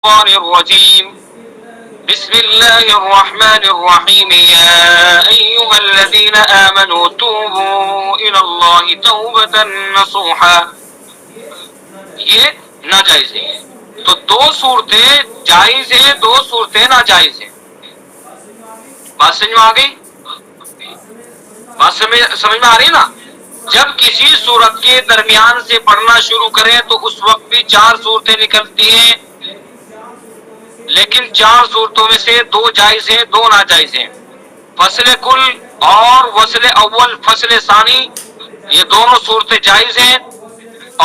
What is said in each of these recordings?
الشيطان الرجيم بسم الله الرحمن الرحيم يا أيها الذين آمنوا توبوا إلى الله توبة نصوحا. یہ ناجائز ہے. تو دو صورتیں جائز ہیں, دو صورتیں ناجائز ہیں. بات سمجھ میں آ گئی؟ بات سمجھ میں آ رہی نا؟ جب کسی صورت کے درمیان سے پڑھنا شروع کریں تو اس وقت بھی چار صورتیں نکلتی ہیں, لیکن چار صورتوں میں سے دو جائز ہیں, دو ناجائز ہیں. فصل کل اور وصل اول فصل ثانی یہ دونوں صورتیں جائز ہیں,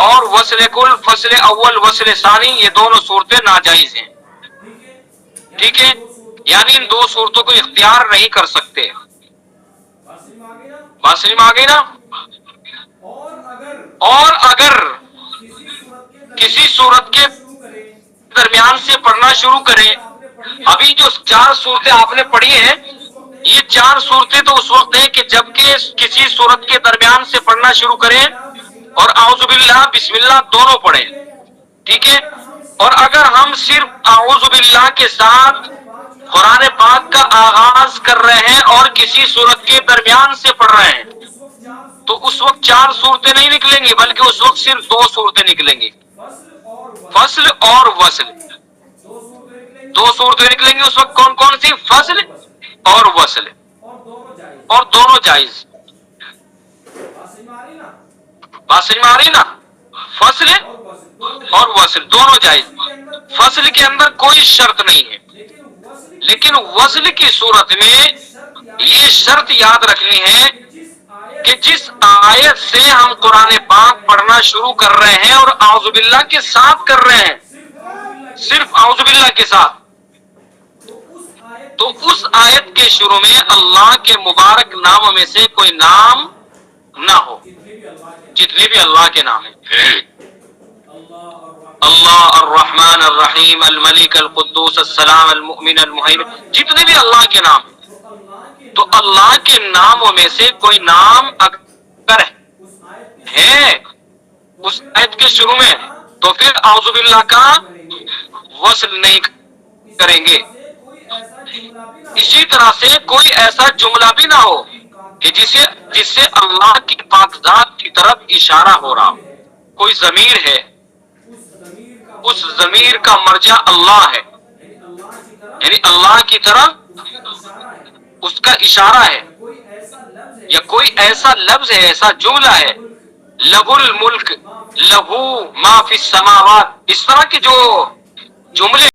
اور وصل کل فصل اول وصل ثانی یہ دونوں صورتیں ناجائز ہیں. ٹھیک ہے, یعنی ان دو صورتوں کو اختیار نہیں کر سکتے. بات سمجھ میں آ گئی نا؟ اور اگر کسی صورت کے درمیان سے پڑھنا شروع کریں, ابھی جو چار صورتیں آپ نے پڑھی ہیں یہ چار صورتیں تو اس وقت ہیں کہ جب کہ کسی صورت کے درمیان سے پڑھنا شروع کریں اور اعوذ باللہ بسم اللہ دونوں پڑھیں. ٹھیک ہے, اور اگر ہم صرف اعوذ باللہ کے ساتھ قرآن پاک کا آغاز کر رہے ہیں اور کسی صورت کے درمیان سے پڑھ رہے ہیں تو اس وقت چار صورتیں نہیں نکلیں گی, بلکہ اس وقت صرف دو صورتیں نکلیں گی. فصل اور وصل دو صورتیں نکلیں گی اس وقت. کون کون سی؟ فصل اور وصل, اور دونوں جائز. بات سمجھ میں آ رہی نا؟ فصل اور وصل دونوں جائز. فصل کے اندر کوئی شرط نہیں ہے, لیکن وصل کی صورت میں یہ شرط یاد رکھنی ہے کہ جس آیت سے ہم قرآن پاک پڑھنا شروع کر رہے ہیں اور اعوذ باللہ کے ساتھ کر رہے ہیں, صرف اعوذ باللہ کے ساتھ, تو اس آیت کے شروع میں اللہ کے مبارک ناموں میں سے کوئی نام نہ ہو. جتنے بھی اللہ کے نام ہیں, اللہ الرحمن الرحیم الملک القدوس السلام المؤمن المہیمن, جتنے بھی اللہ کے نام ہیں, تو اللہ کے ناموں میں سے کوئی نام اگر ہے اس آیت کے شروع میں تو پھر اعوذ باللہ کا وصل نہیں کریں گے. اسی طرح سے کوئی ایسا جملہ بھی نہ ہو کہ جس سے اللہ کی پاک ذات کی طرف اشارہ ہو رہا. کوئی ضمیر ہے, اس ضمیر کا مرجع اللہ ہے, یعنی اللہ کی طرف اس کا اشارہ ہے, یا کوئی ایسا لفظ ہے, ایسا جملہ ہے, لہ الملک لہو ما فی السماوات, اس طرح کے جو جملے